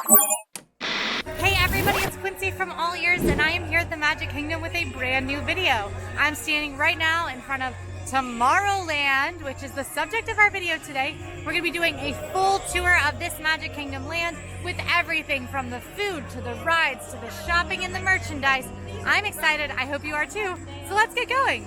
Hey everybody, it's Quincy from AllEars, and I am here at the Magic Kingdom with a brand new video. I'm standing right now in front of Tomorrowland, which is the subject of our video today. We're going to be doing a full tour of this Magic Kingdom land with everything from the food to the rides to the shopping and the merchandise. I'm excited. I hope you are too. So let's get going.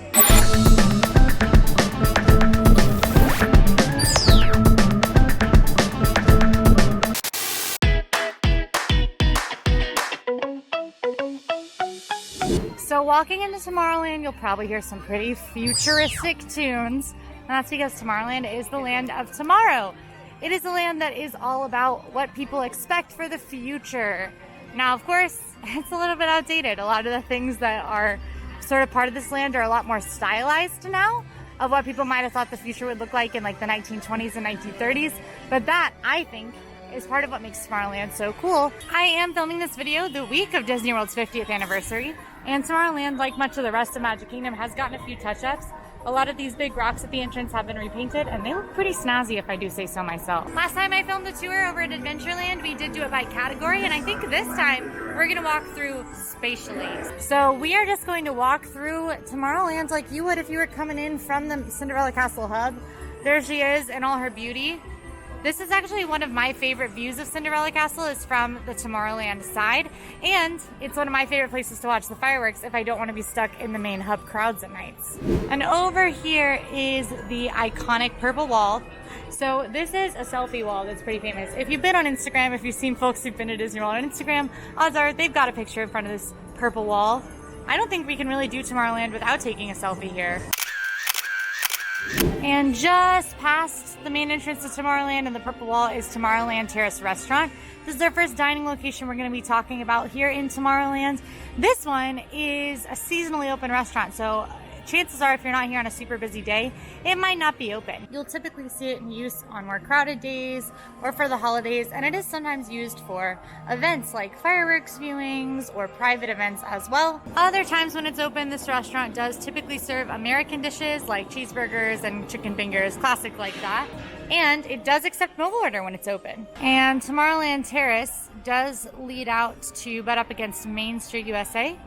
So walking into Tomorrowland, you'll probably hear some pretty futuristic tunes. And that's because Tomorrowland is the land of tomorrow. It is a land that is all about what people expect for the future. Now, of course, it's a little bit outdated. A lot of the things that are sort of part of this land are a lot more stylized now of what people might have thought the future would look like in like the 1920s and 1930s. But that, I think, is part of what makes Tomorrowland so cool. I am filming this video the week of Disney World's 50th anniversary, and Tomorrowland, like much of the rest of Magic Kingdom, has gotten a few touch-ups. A lot of these big rocks at the entrance have been repainted, and they look pretty snazzy if I do say so myself. Last time I filmed a tour over at Adventureland, we did do it by category, and I think this time we're gonna walk through spatially. So we are just going to walk through Tomorrowland like you would if you were coming in from the Cinderella Castle hub. There she is in all her beauty. This is actually one of my favorite views of Cinderella Castle, is from the Tomorrowland side, and it's one of my favorite places to watch the fireworks if I don't want to be stuck in the main hub crowds at nights. And over here is the iconic purple wall. So this is a selfie wall that's pretty famous. If you've been on Instagram, if you've seen folks who've been to Disney World on Instagram, odds are they've got a picture in front of this purple wall. I don't think we can really do Tomorrowland without taking a selfie here. And just past the main entrance to Tomorrowland and the purple wall is Tomorrowland Terrace restaurant. This is our first dining location we're going to be talking about here in Tomorrowland. This one is a seasonally open restaurant, so chances are if you're not here on a super busy day, it might not be open. You'll typically see it in use on more crowded days or for the holidays, and it is sometimes used for events like fireworks viewings or private events as well. Other times when it's open, this restaurant does typically serve American dishes like cheeseburgers and chicken fingers, classic like that. And it does accept mobile order when it's open. And Tomorrowland Terrace does lead out to butt up against Main Street, USA.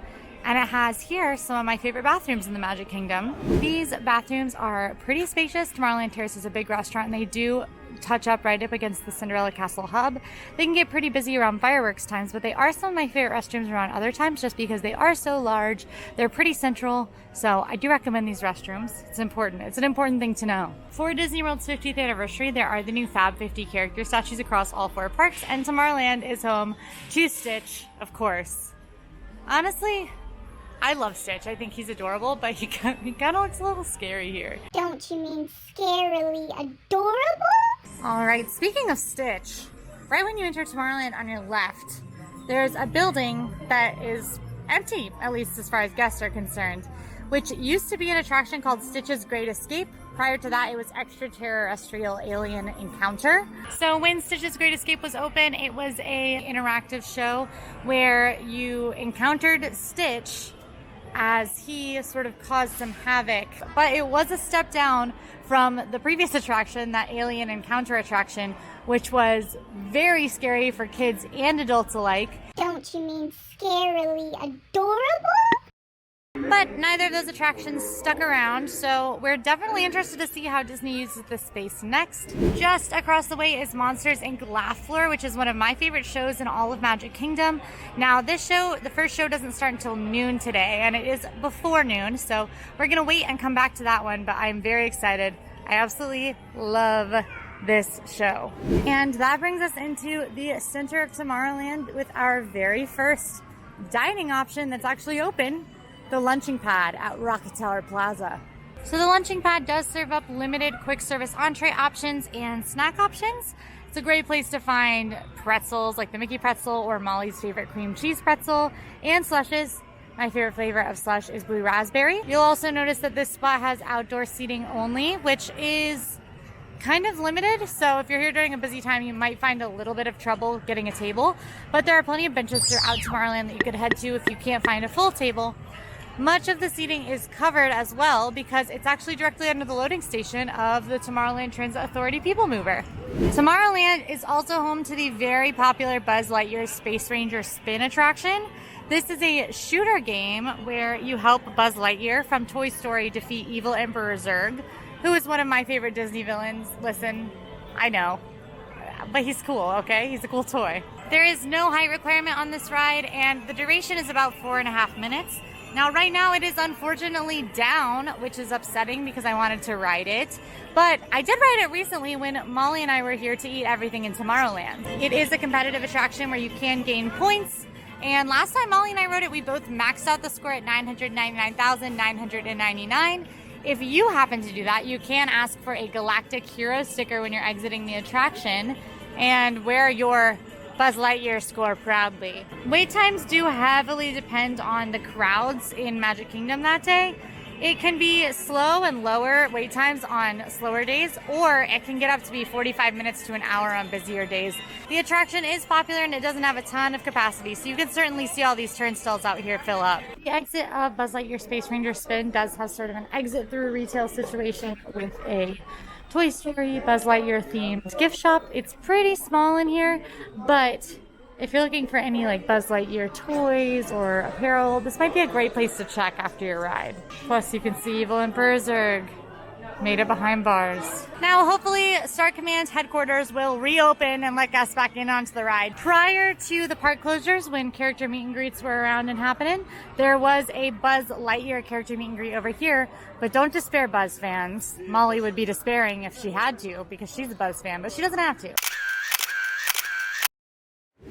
And it has here some of my favorite bathrooms in the Magic Kingdom. These bathrooms are pretty spacious. Tomorrowland Terrace is a big restaurant, and they do touch up right up against the Cinderella Castle hub. They can get pretty busy around fireworks times, but they are some of my favorite restrooms around other times just because they are so large. They're pretty central, so I do recommend these restrooms. It's important. It's an important thing to know. For Disney World's 50th anniversary, there are the new Fab 50 character statues across all 4 parks, and Tomorrowland is home to Stitch, of course. Honestly, I love Stitch. I think he's adorable, but he kind of looks a little scary here. Don't you mean scarily adorable? All right, speaking of Stitch, right when you enter Tomorrowland on your left, there's a building that is empty, at least as far as guests are concerned, which used to be an attraction called Stitch's Great Escape. Prior to that, it was Extraterrestrial Alien Encounter. So when Stitch's Great Escape was open, it was an interactive show where you encountered Stitch as he sort of caused some havoc. But it was a step down from the previous attraction, that Alien Encounter attraction, which was very scary for kids and adults alike. Don't you mean scarily adorable? But neither of those attractions stuck around, so we're definitely interested to see how Disney uses this space next. Just across the way is Monsters, Inc. Laugh Floor, which is one of my favorite shows in all of Magic Kingdom. Now this show, the first show doesn't start until noon today, and it is before noon, so we're gonna wait and come back to that one, but I'm very excited. I absolutely love this show. And that brings us into the center of Tomorrowland with our very first dining option that's actually open, the lunching pad at Rocket Tower Plaza. So the lunching pad does serve up limited quick service entree options and snack options. It's a great place to find pretzels like the Mickey pretzel or Molly's favorite cream cheese pretzel, and slushes. My favorite flavor of slush is blue raspberry. You'll also notice that this spot has outdoor seating only, which is kind of limited. So if you're here during a busy time, you might find a little bit of trouble getting a table, but there are plenty of benches throughout Tomorrowland that you could head to if you can't find a full table. Much of the seating is covered as well because it's actually directly under the loading station of the Tomorrowland Transit Authority PeopleMover. Tomorrowland is also home to the very popular Buzz Lightyear Space Ranger Spin attraction. This is a shooter game where you help Buzz Lightyear from Toy Story defeat evil Emperor Zurg, who is one of my favorite Disney villains. Listen, I know, but he's cool, okay? He's a cool toy. There is no height requirement on this ride, and the duration is about 4.5 minutes. Now, right now it is unfortunately down, which is upsetting because I wanted to ride it. But I did ride it recently when Molly and I were here to eat everything in Tomorrowland. It is a competitive attraction where you can gain points. And last time Molly and I rode it, we both maxed out the score at 999,999. If you happen to do that, you can ask for a Galactic hero sticker when you're exiting the attraction and wear your Buzz Lightyear score proudly. Wait times do heavily depend on the crowds in Magic Kingdom that day. It can be slow and lower wait times on slower days, or it can get up to be 45 minutes to an hour on busier days. The attraction is popular and it doesn't have a ton of capacity, so you can certainly see all these turnstiles out here fill up. The exit of Buzz Lightyear Space Ranger Spin does have sort of an exit through retail situation with a Toy Story Buzz Lightyear themed gift shop. It's pretty small in here, but if you're looking for any like Buzz Lightyear toys or apparel, this might be a great place to check after your ride. Plus you can see evil Emperor Zurg made it behind bars. Now hopefully Star Command headquarters will reopen and let us back in onto the ride. Prior to the park closures, when character meet and greets were around and happening, there was a Buzz Lightyear character meet and greet over here. But don't despair, Buzz fans. Molly would be despairing if she had to because she's a Buzz fan, but she doesn't have to.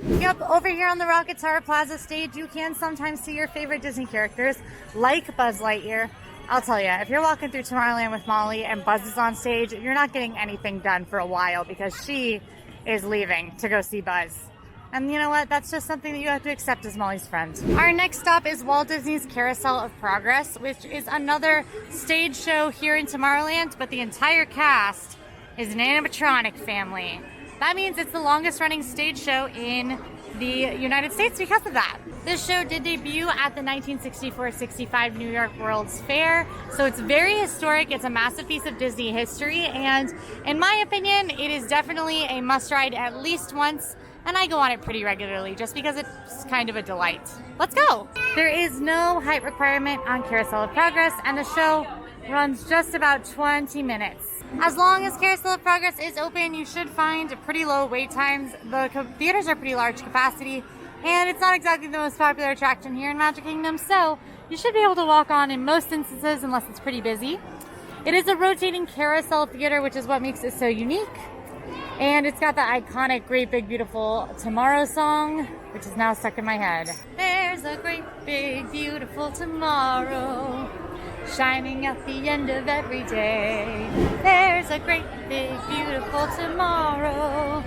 Yep, over here on the Rocket Tower Plaza stage, you can sometimes see your favorite Disney characters, like Buzz Lightyear. I'll tell you, if you're walking through Tomorrowland with Molly and Buzz is on stage, you're not getting anything done for a while because she is leaving to go see Buzz. And you know what? That's just something that you have to accept as Molly's friend. Our next stop is Walt Disney's Carousel of Progress, which is another stage show here in Tomorrowland, but the entire cast is an animatronic family. That means it's the longest running stage show in the United States because of that. This show did debut at the 1964-65 New York World's Fair, so it's very historic. It's a massive piece of Disney history, and in my opinion, it is definitely a must ride at least once, and I go on it pretty regularly just because it's kind of a delight. Let's go! There is no height requirement on Carousel of Progress, and the show runs just about 20 minutes. As long as Carousel of Progress is open, you should find pretty low wait times. The theaters are pretty large capacity, and it's not exactly the most popular attraction here in Magic Kingdom, so you should be able to walk on in most instances unless it's pretty busy. It is a rotating carousel theater, which is what makes it so unique. And it's got the iconic Great Big Beautiful Tomorrow song, which is now stuck in my head. There's a great big beautiful tomorrow, shining at the end of every day. There's a great big beautiful tomorrow,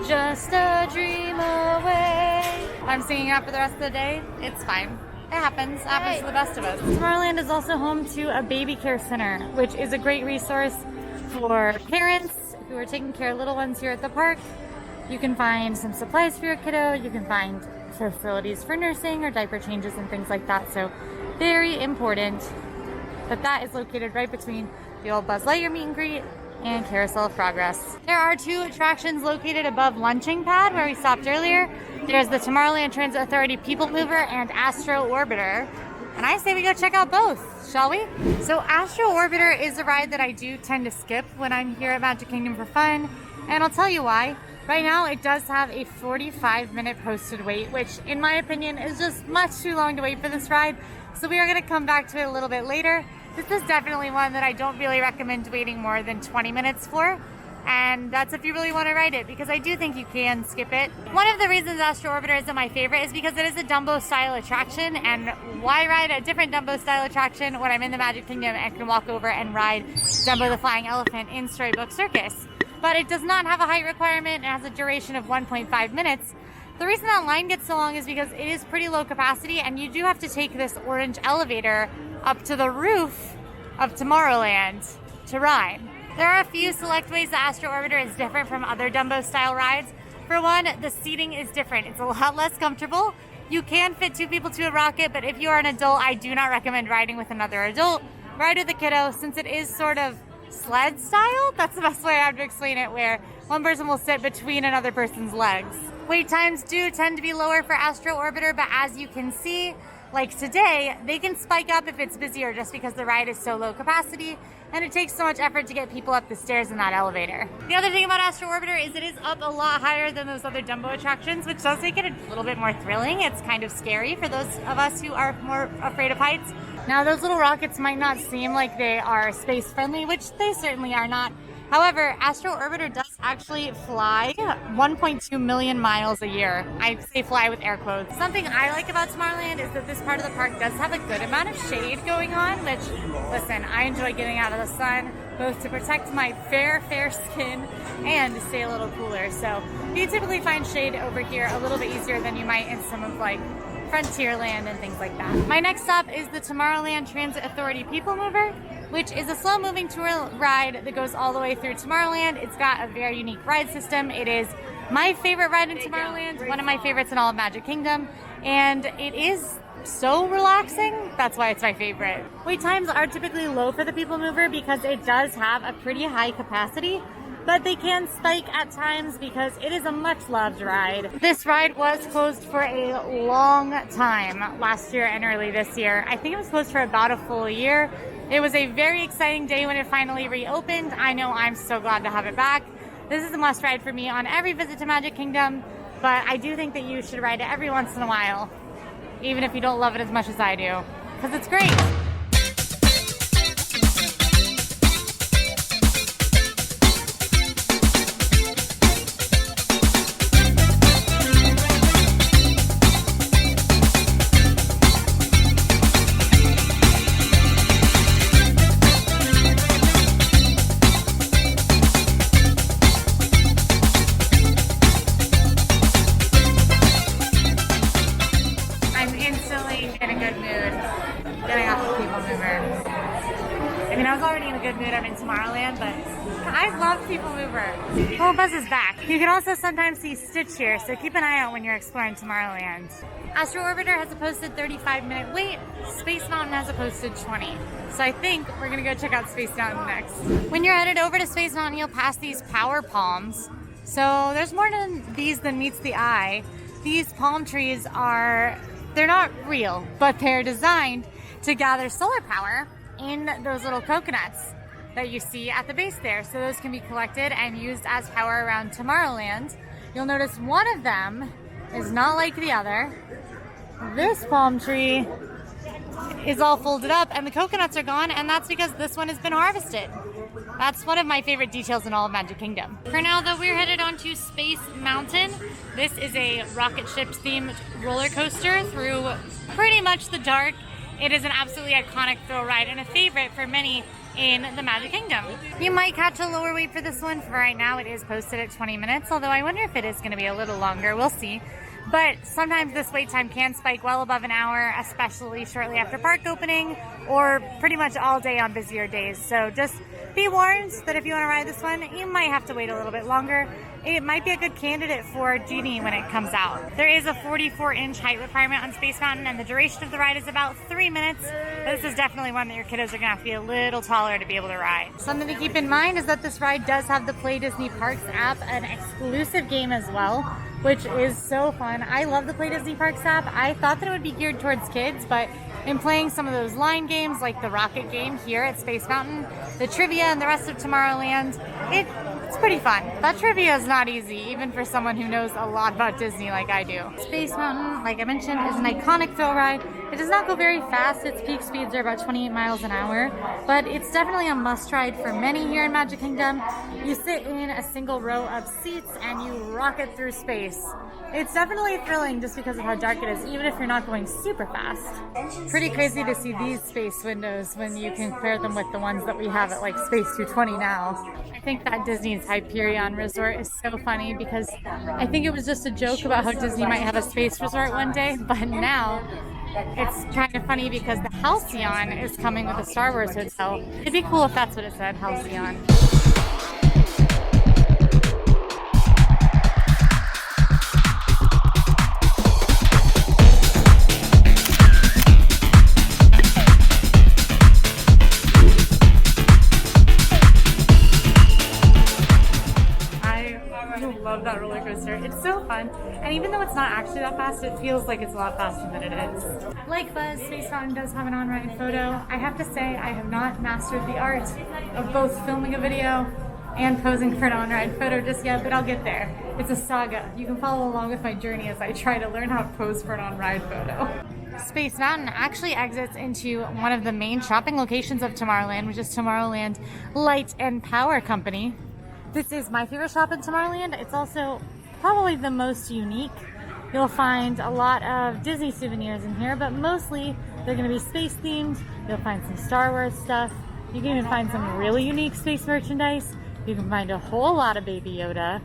just a dream away. I'm singing out for the rest of the day. It's fine. It happens. It happens to the best of us. Tomorrowland is also home to a baby care center, which is a great resource for parents who are taking care of little ones here at the park. You can find some supplies for your kiddo. You can find facilities for nursing or diaper changes and things like that. So very important. But that is located right between the old Buzz Lightyear meet and greet and Carousel of Progress. There are two attractions located above Lunching Pad where we stopped earlier. There's the Tomorrowland Transit Authority PeopleMover and Astro Orbiter. And I say we go check out both, shall we? So Astro Orbiter is a ride that I do tend to skip when I'm here at Magic Kingdom for fun. And I'll tell you why. Right now it does have a 45-minute posted wait, which in my opinion is just much too long to wait for this ride. So we are going to come back to it a little bit later. This is definitely one that I don't really recommend waiting more than 20 minutes for. And that's if you really want to ride it, because I do think you can skip it. One of the reasons Astro Orbiter isn't my favorite is because it is a Dumbo-style attraction, and why ride a different Dumbo-style attraction when I'm in the Magic Kingdom and can walk over and ride Dumbo the Flying Elephant in Storybook Circus? But it does not have a height requirement. It has a duration of 1.5 minutes. The reason that line gets so long is because it is pretty low capacity, and you do have to take this orange elevator up to the roof of Tomorrowland to ride. There are a few select ways that Astro Orbiter is different from other Dumbo-style rides. For one, the seating is different. It's a lot less comfortable. You can fit 2 people to a rocket, but if you are an adult, I do not recommend riding with another adult. Ride with a kiddo, since it is sort of sled style. That's the best way I have to explain it, where one person will sit between another person's legs. Wait times do tend to be lower for Astro Orbiter, but as you can see, like today, they can spike up if it's busier just because the ride is so low capacity and it takes so much effort to get people up the stairs in that elevator. The other thing about Astro Orbiter is it is up a lot higher than those other Dumbo attractions, which does make it a little bit more thrilling. It's kind of scary for those of us who are more afraid of heights. Now, those little rockets might not seem like they are space friendly, which they certainly are not. However, Astro Orbiter does actually fly 1.2 million miles a year. I say fly with air quotes. Something I like about Tomorrowland is that this part of the park does have a good amount of shade going on, which, listen, I enjoy getting out of the sun, both to protect my fair skin and to stay a little cooler. So you typically find shade over here a little bit easier than you might in some of like Frontierland and things like that. My next stop is the Tomorrowland Transit Authority PeopleMover, which is a slow-moving tour ride that goes all the way through Tomorrowland. It's got a very unique ride system. It is my favorite ride in Tomorrowland, one of my favorites in all of Magic Kingdom, and it is so relaxing. That's why it's my favorite. Wait times are typically low for the PeopleMover because it does have a pretty high capacity, but they can spike at times because it is a much-loved ride. This ride was closed for a long time last year and early this year. I think it was closed for about a full year. It was a very exciting day when it finally reopened. I know I'm so glad to have it back. This is a must ride for me on every visit to Magic Kingdom, but I do think that you should ride it every once in a while, even if you don't love it as much as I do, because it's great. I was already in a good mood. I'm in Tomorrowland, but I love PeopleMover. Oh, Buzz is back. You can also sometimes see Stitch here, so keep an eye out when you're exploring Tomorrowland. Astro Orbiter has a posted 35-minute wait. Space Mountain has a posted 20. So I think we're gonna go check out Space Mountain next. When you're headed over to Space Mountain, you'll pass these power palms. So there's more than these than meets the eye. These palm trees they're not real, but they're designed to gather solar power in those little coconuts that you see at the base there. So those can be collected and used as power around Tomorrowland. You'll notice one of them is not like the other. This palm tree is all folded up and the coconuts are gone, and that's because this one has been harvested. That's one of my favorite details in all of Magic Kingdom. For now though, we're headed on to Space Mountain. This is a rocket ship themed roller coaster through pretty much the dark. It is an absolutely iconic thrill ride and a favorite for many in the Magic Kingdom. You might catch a lower wait for this one. For right now, it is posted at 20 minutes, although I wonder if it is going to be a little longer. We'll see. But sometimes this wait time can spike well above an hour, especially shortly after park opening or pretty much all day on busier days. So just be warned that if you want to ride this one, you might have to wait a little bit longer. It might be a good candidate for Genie when it comes out. There is a 44-inch height requirement on Space Mountain, and the duration of the ride is about 3 minutes. This is definitely one that your kiddos are going to have to be a little taller to be able to ride. Something to keep in mind is that this ride does have the Play Disney Parks app, an exclusive game as well, which is so fun. I love the Play Disney Parks app. I thought that it would be geared towards kids, but in playing some of those line games like the Rocket game here at Space Mountain, the trivia and the rest of Tomorrowland, it's pretty fun. That trivia is not easy, even for someone who knows a lot about Disney like I do. Space Mountain, like I mentioned, is an iconic thrill ride. It does not go very fast. Its peak speeds are about 28 miles an hour, but it's definitely a must ride for many here in Magic Kingdom. You sit in a single row of seats and you rocket through space. It's definitely thrilling just because of how dark it is, even if you're not going super fast. Pretty crazy to see these space windows when you compare them with the ones that we have at like Space 220 now. I think that Disney's Hyperion Resort is so funny because I think it was just a joke about how Disney might have a space resort one day, but now it's kind of funny because the Halcyon is coming with a Star Wars hotel. It'd be cool if that's what it said, Halcyon. actually that fast. It feels like it's a lot faster than it is. Like Buzz, Space Mountain does have an on-ride photo. I have to say I have not mastered the art of both filming a video and posing for an on-ride photo just yet, but I'll get there. It's a saga. You can follow along with my journey as I try to learn how to pose for an on-ride photo. Space Mountain actually exits into one of the main shopping locations of Tomorrowland, which is Tomorrowland Light and Power Company. This is my favorite shop in Tomorrowland. It's also probably the most unique. You'll find a lot of Disney souvenirs in here, but mostly they're going to be space themed. You'll find some Star Wars stuff. You can even find some really unique space merchandise. You can find a whole lot of Baby Yoda.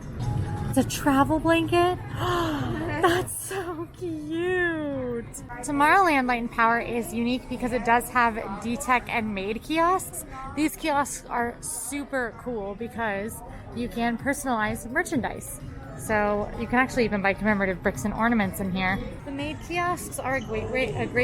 It's a travel blanket. That's so cute. Tomorrowland Light and Power is unique because it does have D-Tech and Made kiosks. These kiosks are super cool because you can personalize merchandise. So you can actually even buy commemorative bricks and ornaments in here. The Made kiosks are a great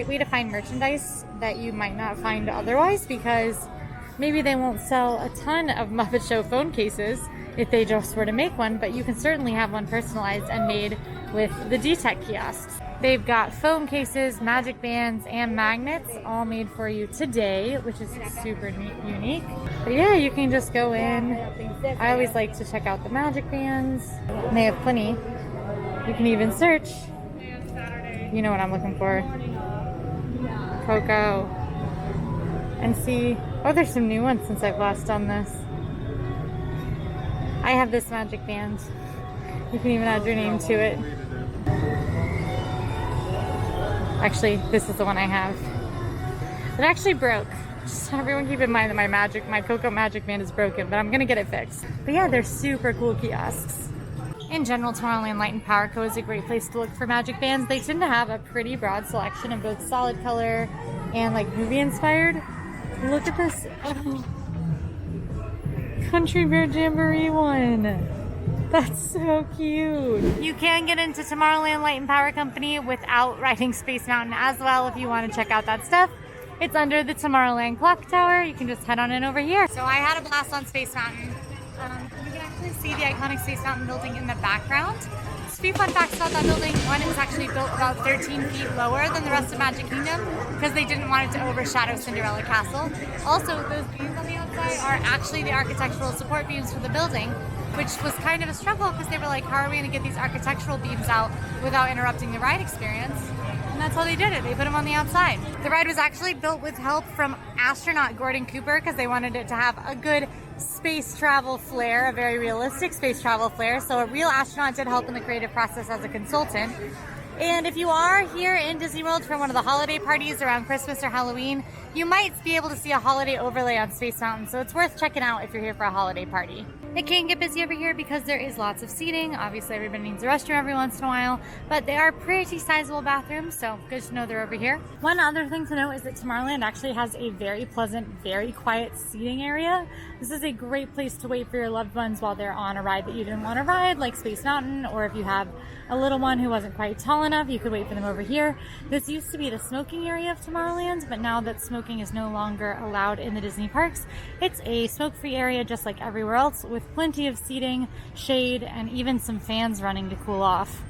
way to find merchandise that you might not find otherwise, because maybe they won't sell a ton of Muppet Show phone cases if they just were to make one, but you can certainly have one personalized and made with the D-Tech kiosks. They've got phone cases, magic bands, and magnets all made for you today, which is super unique. But yeah, you can just go in. I always like to check out the magic bands. And they have plenty. You can even search. You know what I'm looking for. Coco. And see. Oh, there's some new ones since I've last done this. I have this magic band. You can even add your name to it. Actually, this is the one I have. It actually broke. Just everyone keep in mind that my Coco magic band is broken, but I'm gonna get it fixed. But yeah, they're super cool kiosks. In general, Tomorrowland Light and Power Co. is a great place to look for magic bands. They tend to have a pretty broad selection of both solid color and like movie inspired. Look at this Country Bear Jamboree one. That's so cute. You can get into Tomorrowland Light and Power Company without riding Space Mountain as well if you want to check out that stuff. It's under the Tomorrowland Clock Tower. You can just head on in over here. So I had a blast on Space Mountain. You can actually see the iconic Space Mountain building in the background. Just a few fun facts about that building. One, it's actually built about 13 feet lower than the rest of Magic Kingdom because they didn't want it to overshadow Cinderella Castle. Also, those beams on the outside are actually the architectural support beams for the building, which was kind of a struggle because they were like, how are we going to get these architectural beams out without interrupting the ride experience? And that's how they did it. They put them on the outside. The ride was actually built with help from astronaut Gordon Cooper because they wanted it to have a good space travel flair, a very realistic space travel flair. So a real astronaut did help in the creative process as a consultant. And if you are here in Disney World for one of the holiday parties around Christmas or Halloween, you might be able to see a holiday overlay on Space Mountain, so it's worth checking out if you're here for a holiday party. It can get busy over here because there is lots of seating. Obviously, everybody needs a restroom every once in a while, but they are pretty sizable bathrooms, so good to know they're over here. One other thing to note is that Tomorrowland actually has a very pleasant, very quiet seating area. This is a great place to wait for your loved ones while they're on a ride that you didn't want to ride, like Space Mountain, or if you have a little one who wasn't quite tall enough, you could wait for them over here. This used to be the smoking area of Tomorrowland, but now that smoking is no longer allowed in the Disney parks, it's a smoke-free area just like everywhere else, with plenty of seating, shade, and even some fans running to cool off.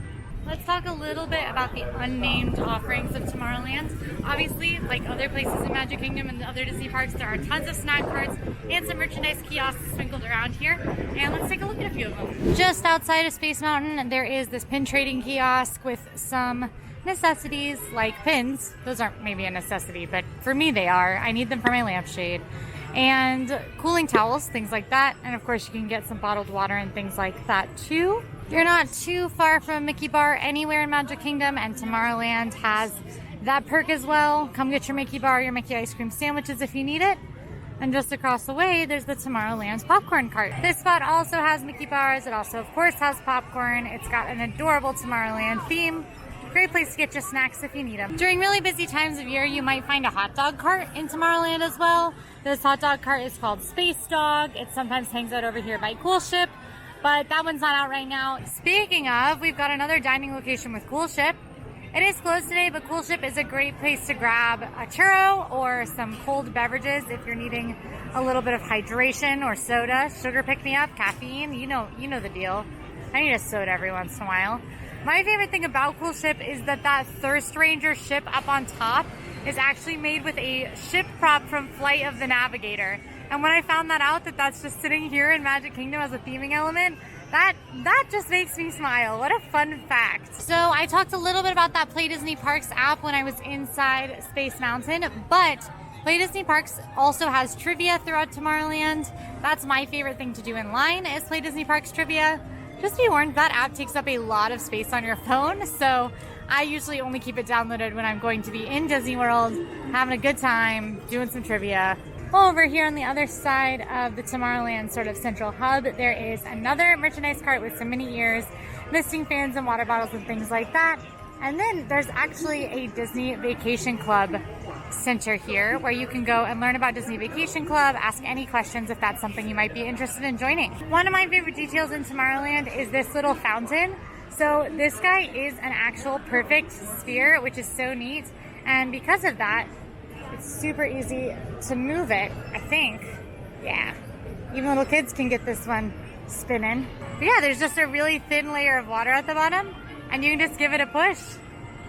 Let's talk a little bit about the unnamed offerings of Tomorrowland. Obviously, like other places in Magic Kingdom and the other Disney parks, there are tons of snack carts and some merchandise kiosks sprinkled around here. And let's take a look at a few of them. Just outside of Space Mountain, there is this pin trading kiosk with some necessities like pins. Those aren't maybe a necessity, but for me they are. I need them for my lampshade. And cooling towels, things like that. And of course you can get some bottled water and things like that too. You're not too far from Mickey Bar anywhere in Magic Kingdom, and Tomorrowland has that perk as well. Come get your Mickey Bar, your Mickey ice cream sandwiches if you need it. And just across the way, there's the Tomorrowland popcorn cart. This spot also has Mickey Bars. It also, of course, has popcorn. It's got an adorable Tomorrowland theme. Great place to get your snacks if you need them. During really busy times of year, you might find a hot dog cart in Tomorrowland as well. This hot dog cart is called Space Dog. It sometimes hangs out over here by Cool Ship, but that one's not out right now. Speaking of, we've got another dining location with Cool Ship. It is closed today, but Cool Ship is a great place to grab a churro or some cold beverages if you're needing a little bit of hydration or soda, sugar pick-me-up, caffeine. You know the deal. I need a soda every once in a while. My favorite thing about Cool Ship is that Thirst Ranger ship up on top is actually made with a ship prop from Flight of the Navigator. And when I found that out, that's just sitting here in Magic Kingdom as a theming element, that just makes me smile. What a fun fact. So I talked a little bit about that Play Disney Parks app when I was inside Space Mountain, but Play Disney Parks also has trivia throughout Tomorrowland. That's my favorite thing to do in line is Play Disney Parks trivia. Just be warned, that app takes up a lot of space on your phone, so I usually only keep it downloaded when I'm going to be in Disney World, having a good time, doing some trivia. Over here on the other side of the Tomorrowland sort of central hub, there is another merchandise cart with some mini ears, misting fans and water bottles and things like that. And then there's actually a Disney Vacation Club center here where you can go and learn about Disney Vacation Club, ask any questions if that's something you might be interested in joining. One of my favorite details in Tomorrowland is this little fountain. So this guy is an actual perfect sphere, which is so neat. And because of that, it's super easy to move it, I think. Yeah, even little kids can get this one spinning. But yeah, there's just a really thin layer of water at the bottom, and you can just give it a push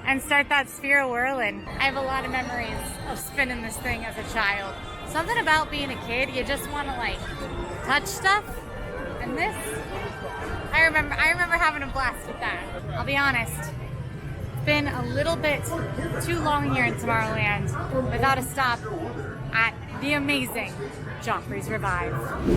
and start that sphere whirling. I have a lot of memories of spinning this thing as a child. Something about being a kid, you just want to like touch stuff, and this, I remember having a blast with that. I'll be honest, it's been a little bit too long here in Tomorrowland without a stop at the amazing Joffrey's Revive.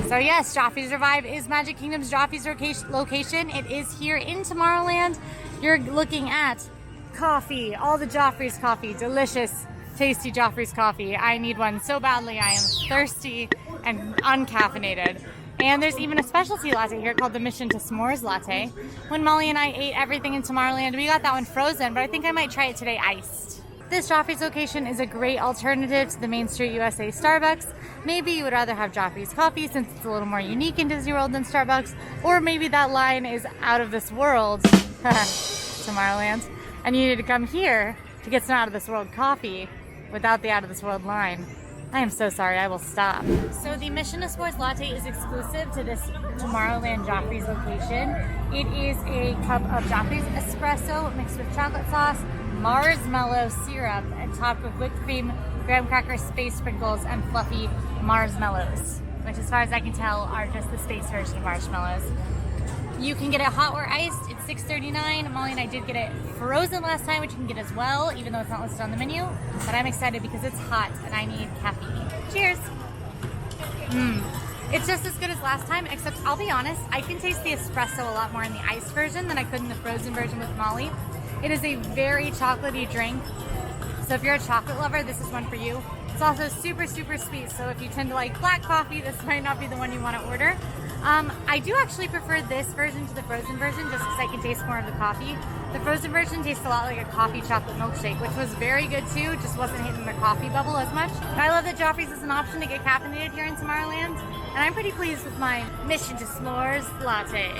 So yes, Joffrey's Revive is Magic Kingdom's Joffrey's location. It is here in Tomorrowland. You're looking at coffee, all the Joffrey's coffee, delicious, tasty Joffrey's coffee. I need one so badly. I am thirsty and uncaffeinated. And there's even a specialty latte here called the Mission to S'mores Latte. When Molly and I ate everything in Tomorrowland, we got that one frozen, but I think I might try it today iced. This Joffrey's location is a great alternative to the Main Street USA Starbucks. Maybe you would rather have Joffrey's coffee since it's a little more unique in Disney World than Starbucks, or maybe that line is out of this world, Tomorrowland, and you need to come here to get some out of this world coffee without the out of this world line. I am so sorry, I will stop. So the Mission to S'mores Latte is exclusive to this Tomorrowland Joffrey's location. It is a cup of Joffrey's espresso mixed with chocolate sauce, marshmallow syrup, and topped with whipped cream, graham crackers, space sprinkles, and fluffy marshmallows, which as far as I can tell are just the space version of marshmallows. You can get it hot or iced. It's $6.39. Molly and I did get it frozen last time, which you can get as well, even though it's not listed on the menu. But I'm excited because it's hot and I need caffeine. Cheers. It's just as good as last time, except I'll be honest, I can taste the espresso a lot more in the iced version than I could in the frozen version with Molly. It is a very chocolatey drink. So if you're a chocolate lover, this is one for you. It's also super, super sweet. So if you tend to like black coffee, this might not be the one you want to order. I do actually prefer this version to the frozen version just because I can taste more of the coffee. The frozen version tastes a lot like a coffee chocolate milkshake, which was very good too, just wasn't hitting the coffee bubble as much. But I love that Joffrey's is an option to get caffeinated here in Tomorrowland, and I'm pretty pleased with my Mission to S'mores Latte.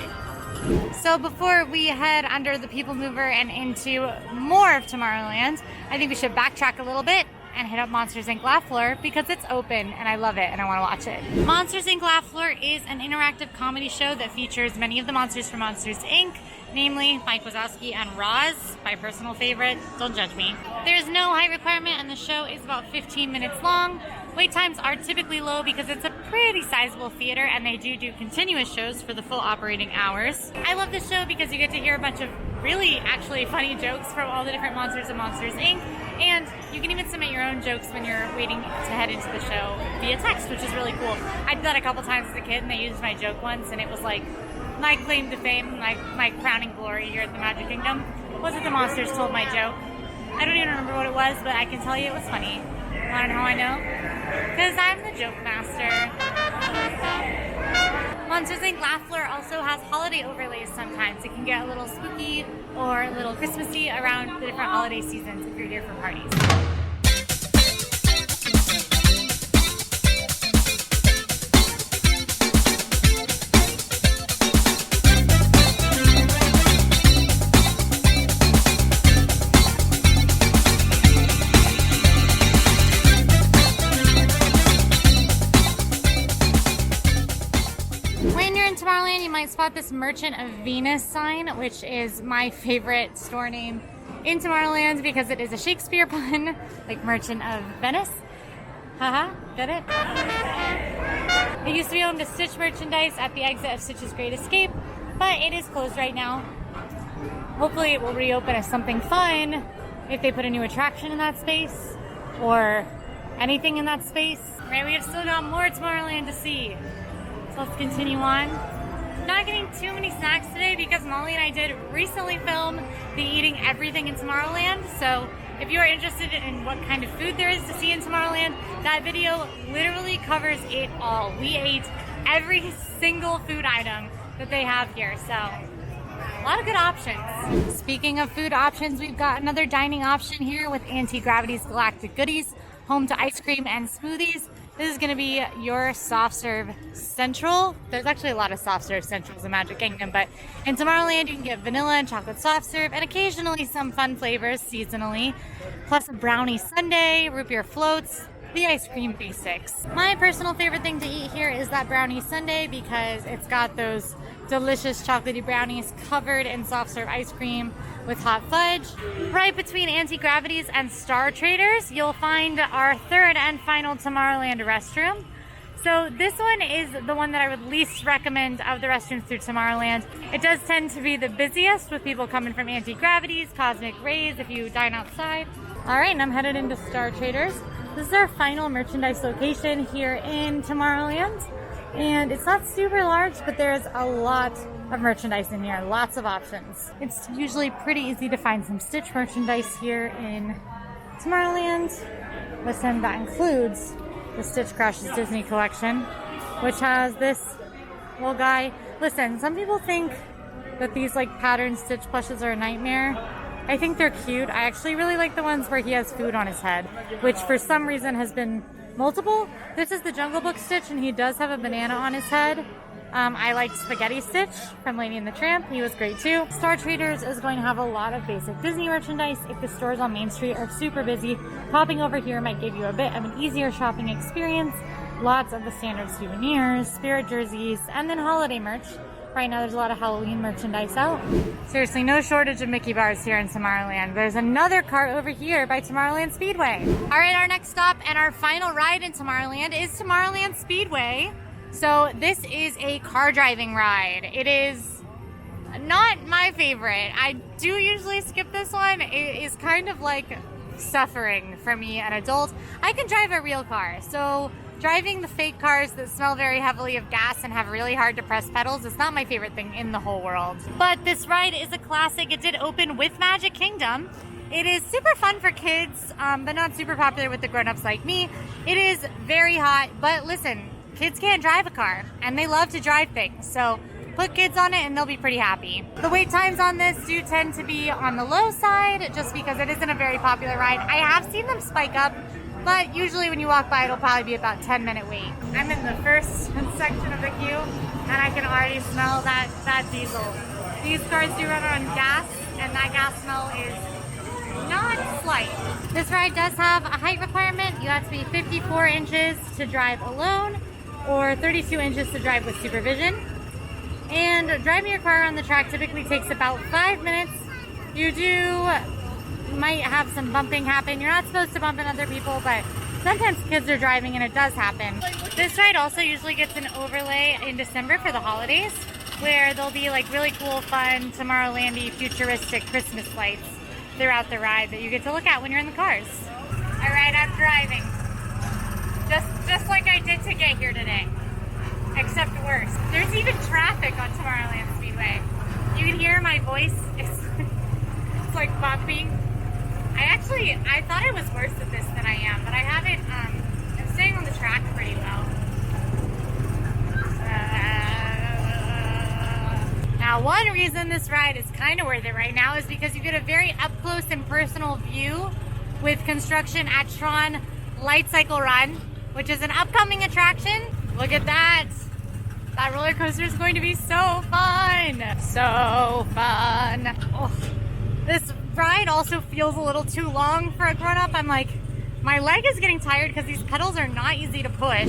So before we head under the PeopleMover and into more of Tomorrowland, I think we should backtrack a little bit and hit up Monsters, Inc. Laugh Floor because it's open and I love it and I want to watch it. Monsters, Inc. Laugh Floor is an interactive comedy show that features many of the monsters from Monsters, Inc., namely Mike Wazowski and Roz, my personal favorite. Don't judge me. There is no height requirement and the show is about 15 minutes long. Wait times are typically low because it's a pretty sizable theater and they do continuous shows for the full operating hours. I love this show because you get to hear a bunch of really actually funny jokes from all the different monsters in Monsters, Inc. And you can even submit your own jokes when you're waiting to head into the show via text, which is really cool. I did that a couple times as a kid and they used my joke once and it was like my claim to fame, my crowning glory here at the Magic Kingdom. Was it the monsters told my joke? I don't even remember what it was, but I can tell you it was funny. Want to know how I know? Because I'm the joke master. Monsters, Inc. Laugh Floor also has holiday overlays sometimes. It can get a little spooky or a little Christmassy around the different holiday seasons if you're here for parties. might spot this Merchant of Venus sign, which is my favorite store name in Tomorrowland because it is a Shakespeare pun, like Merchant of Venice. Haha, get it? It used to be home to Stitch merchandise at the exit of Stitch's Great Escape, but it is closed right now. Hopefully it will reopen as something fun if they put a new attraction in that space or anything in that space. Right, we have still got more Tomorrowland to see. So let's continue on. Not getting too many snacks today because Molly and I did recently film the Eating Everything in Tomorrowland. So if you are interested in what kind of food there is to see in Tomorrowland, that video literally covers it all. We ate every single food item that they have here. So a lot of good options. Speaking of food options, we've got another dining option here with Auntie Gravity's Galactic Goodies, home to ice cream and smoothies. This is going to be your soft serve central. There's actually a lot of soft serve centrals in Magic Kingdom, but in Tomorrowland you can get vanilla and chocolate soft serve and occasionally some fun flavors seasonally, plus a brownie sundae, root beer floats, the ice cream basics. My personal favorite thing to eat here is that brownie sundae because it's got those delicious chocolatey brownies covered in soft serve ice cream with hot fudge. Right between Auntie Gravity's and Star Traders, you'll find our third and final Tomorrowland restroom. So this one is the one that I would least recommend of the restrooms through Tomorrowland. It does tend to be the busiest with people coming from Auntie Gravity's, Cosmic Rays if you dine outside. All right, and I'm headed into Star Traders. This is our final merchandise location here in Tomorrowland. And it's not super large, but there's a lot of merchandise in here, lots of options. It's usually pretty easy to find some Stitch merchandise here in Tomorrowland. Listen, that includes the Stitch Crashes Disney collection, which has this little guy. Listen, some people think that these like patterned Stitch plushes are a nightmare. I think they're cute. I actually really like the ones where he has food on his head, which for some reason has been multiple. This is the Jungle Book Stitch, and he does have a banana on his head. I liked Spaghetti Stitch from Lady and the Tramp. He was great too. Star Traders is going to have a lot of basic Disney merchandise. If the stores on Main Street are super busy, popping over here might give you a bit of an easier shopping experience. Lots of the standard souvenirs, spirit jerseys, and then holiday merch. Right now there's a lot of Halloween merchandise out. Seriously, no shortage of Mickey bars here in Tomorrowland. There's another cart over here by Tomorrowland Speedway. All right, our next stop and our final ride in Tomorrowland is Tomorrowland Speedway. So this is a car driving ride. It is not my favorite. I do usually skip this one. It is kind of like suffering for me, an adult. I can drive a real car, so driving the fake cars that smell very heavily of gas and have really hard to press pedals is not my favorite thing in the whole world. But this ride is a classic. It did open with Magic Kingdom. It is super fun for kids, but not super popular with the grown-ups like me. It is very hot, but listen, kids can't drive a car, and they love to drive things, so put kids on it and they'll be pretty happy. The wait times on this do tend to be on the low side, just because it isn't a very popular ride. I have seen them spike up, but usually when you walk by, it'll probably be about 10-minute wait. I'm in the first section of the queue, and I can already smell that diesel. These cars do run on gas, and that gas smell is not slight. This ride does have a height requirement. You have to be 54 inches to drive alone, or 32 inches to drive with supervision. And driving your car on the track typically takes about 5 minutes. You might have some bumping happen. You're not supposed to bump into other people, but sometimes kids are driving and it does happen. This ride also usually gets an overlay in December for the holidays, where there'll be like really cool, fun, Tomorrowland-y, futuristic Christmas lights throughout the ride that you get to look at when you're in the cars. All right, I'm driving. Just like I did to get here today, except worse. There's even traffic on Tomorrowland Speedway. You can hear my voice. It's like bumping. I thought I was worse at this than I am, but I haven't, I'm staying on the track pretty well. Now, one reason this ride is kind of worth it right now is because you get a very up-close and personal view with construction at TRON Lightcycle Run, which is an upcoming attraction. Look at that. That roller coaster is going to be so fun. So fun. Oh. This ride also feels a little too long for a grown-up. I'm like, my leg is getting tired because these pedals are not easy to push.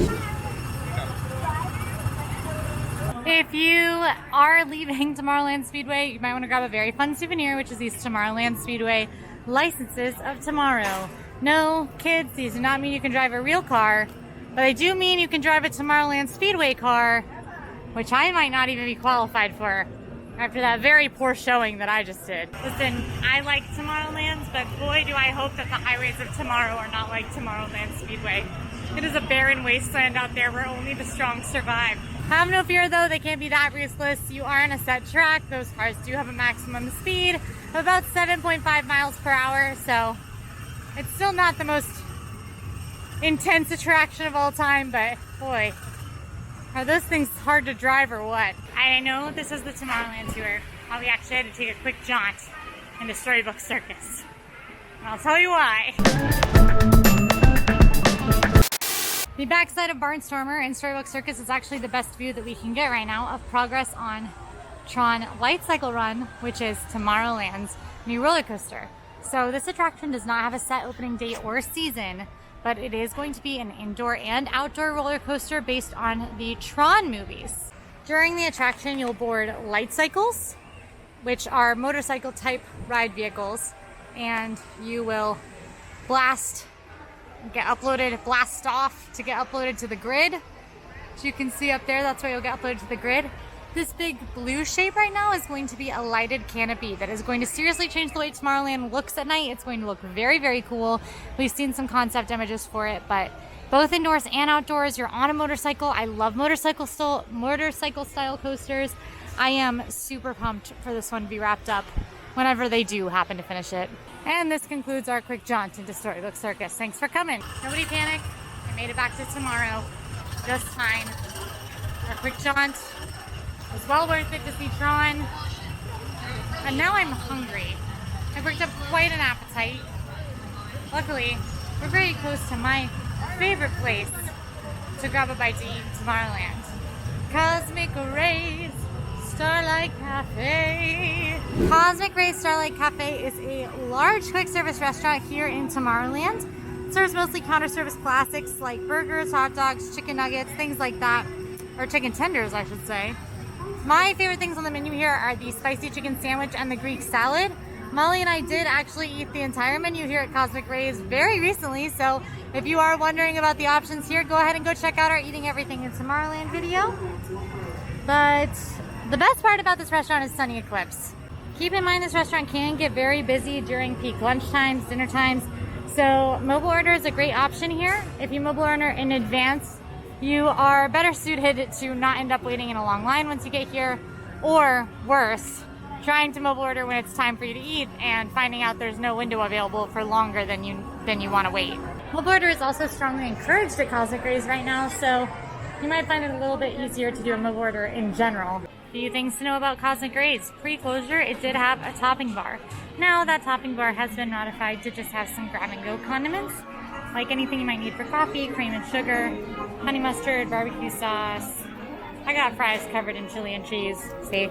If you are leaving Tomorrowland Speedway, you might want to grab a very fun souvenir, which is these Tomorrowland Speedway licenses of tomorrow. No, kids, these do not mean you can drive a real car, but they do mean you can drive a Tomorrowland Speedway car, which I might not even be qualified for after that very poor showing that I just did. Listen, I like Tomorrowland, but boy do I hope that the highways of tomorrow are not like Tomorrowland Speedway. It is a barren wasteland out there where only the strong survive. Have no fear though, they can't be that ruthless. You are on a set track. Those cars do have a maximum speed of about 7.5 miles per hour, so it's still not the most intense attraction of all time, but boy, are those things hard to drive or what? I know this is the Tomorrowland tour. We actually had to take a quick jaunt into Storybook Circus. And I'll tell you why. The backside of Barnstormer in Storybook Circus is actually the best view that we can get right now of progress on TRON Lightcycle Run, which is Tomorrowland's new roller coaster. So this attraction does not have a set opening date or season, but it is going to be an indoor and outdoor roller coaster based on the TRON movies. During the attraction, you'll board light cycles, which are motorcycle type ride vehicles, and you will blast off to get uploaded to the grid. As you can see up there, that's where you'll get uploaded to the grid. This big blue shape right now is going to be a lighted canopy that is going to seriously change the way Tomorrowland looks at night. It's going to look very, very cool. We've seen some concept images for it, but both indoors and outdoors, you're on a motorcycle. I love motorcycle style coasters. I am super pumped for this one to be wrapped up whenever they do happen to finish it. And this concludes our quick jaunt into Storybook Circus. Thanks for coming. Nobody panic. I made it back to tomorrow just fine. Our quick jaunt was well worth it to see TRON. And now I'm hungry. I worked up quite an appetite. Luckily, we're very close to my favorite place to grab a bite to eat in Tomorrowland. Cosmic Rays Starlight Cafe. Cosmic Rays Starlight Cafe is a large quick service restaurant here in Tomorrowland. It serves mostly counter service classics like burgers, hot dogs, chicken nuggets, things like that. Or chicken tenders, I should say. My favorite things on the menu here are the spicy chicken sandwich and the Greek salad. Molly and I did actually eat the entire menu here at Cosmic Rays very recently, so if you are wondering about the options here, go ahead and go check out our Eating Everything in Tomorrowland video. But the best part about this restaurant is sunny eclipse. Keep in mind this restaurant can get very busy during peak lunch times, dinner times, so mobile order is a great option here. If you mobile order in advance, you are better suited to not end up waiting in a long line once you get here, or worse, trying to mobile order when it's time for you to eat and finding out there's no window available for longer than you want to wait. Mobile order is also strongly encouraged at Cosmic Rays right now, so you might find it a little bit easier to do a mobile order in general. A few things to know about Cosmic Rays. Pre-closure, it did have a topping bar. Now that topping bar has been modified to just have some grab-and-go condiments, like anything you might need for coffee, cream and sugar, honey mustard, barbecue sauce. I got fries covered in chili and cheese, see?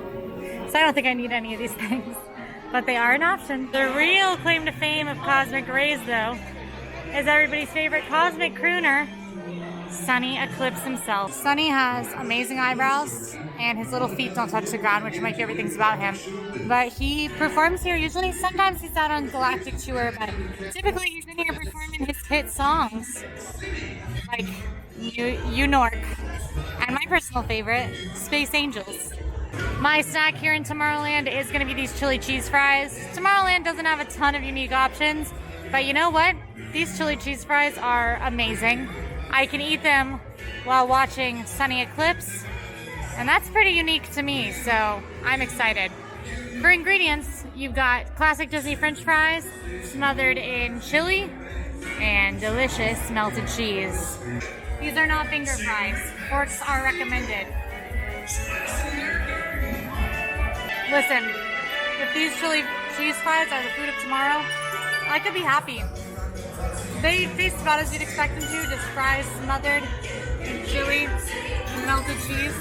So I don't think I need any of these things, but they are an option. The real claim to fame of Cosmic Rays, though, is everybody's favorite cosmic crooner, Sunny Eclipse himself. Sunny has amazing eyebrows, and his little feet don't touch the ground, which are my favorite things about him. But he performs here usually. Sometimes he's out on Galactic tour, but typically he's in here performing his hit songs, like You Nork, and my personal favorite, Space Angels. My snack here in Tomorrowland is going to be these chili cheese fries. Tomorrowland doesn't have a ton of unique options, but you know what? These chili cheese fries are amazing. I can eat them while watching Sunny Eclipse, and that's pretty unique to me, so I'm excited. For ingredients, you've got classic Disney French fries smothered in chili and delicious melted cheese. These are not finger fries. Forks are recommended. Listen, if these chili cheese fries are the food of tomorrow, I could be happy. They taste about as you'd expect them to, just fries smothered in chili and melted cheese.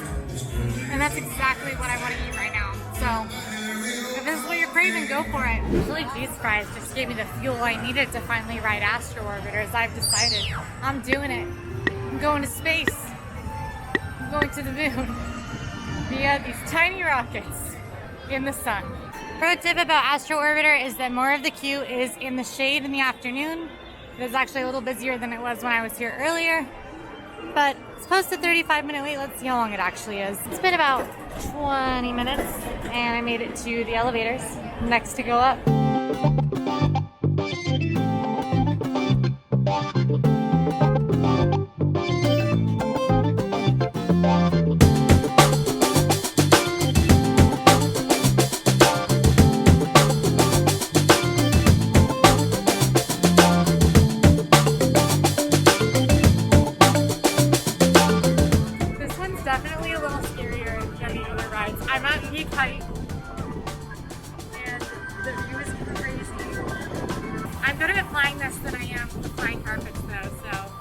And that's exactly what I want to eat right now. So, if this is what you're craving, go for it. Chili cheese fries just gave me the fuel I needed to finally ride Astro Orbiter, as I've decided. I'm doing it. I'm going to space. I'm going to the moon. via these tiny rockets in the sun. Pro tip about Astro Orbiter is that more of the queue is in the shade in the afternoon. It is actually a little busier than it was when I was here earlier, but it's posted 35-minute wait. Let's see how long it actually is. It's been about 20 minutes and I made it to the elevators next to go up. Definitely a little scarier than the other rides. I'm at peak height and the view is crazy. I'm better at flying this than I am the flying carpets though, so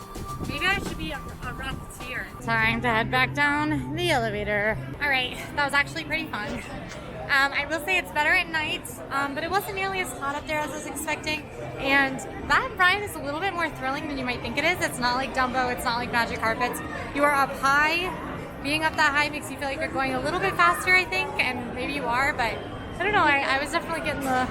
maybe I should be a rocketeer. Time to head back down the elevator. Alright, that was actually pretty fun. I will say it's better at night, but it wasn't nearly as hot up there as I was expecting. And that ride is a little bit more thrilling than you might think it is. It's not like Dumbo, it's not like Magic Carpets. You are up high. Being up that high makes you feel like you're going a little bit faster, I think, and maybe you are, but I don't know, I was definitely getting a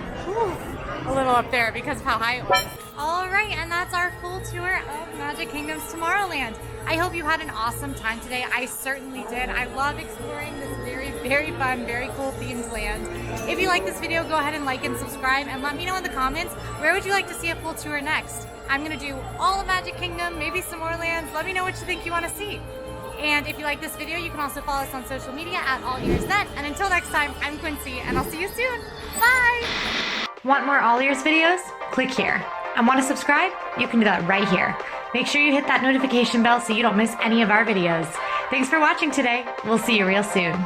little up there because of how high it was. Alright, and that's our full tour of Magic Kingdom's Tomorrowland. I hope you had an awesome time today. I certainly did. I love exploring this very, very fun, very cool themed land. If you like this video, go ahead and like and subscribe, and let me know in the comments, where would you like to see a full tour next? I'm going to do all of Magic Kingdom, maybe some more lands. Let me know what you think you want to see. And if you like this video, you can also follow us on social media at AllEars.net. And until next time, I'm Quincy, and I'll see you soon. Bye! Want more AllEars videos? Click here. And want to subscribe? You can do that right here. Make sure you hit that notification bell so you don't miss any of our videos. Thanks for watching today. We'll see you real soon.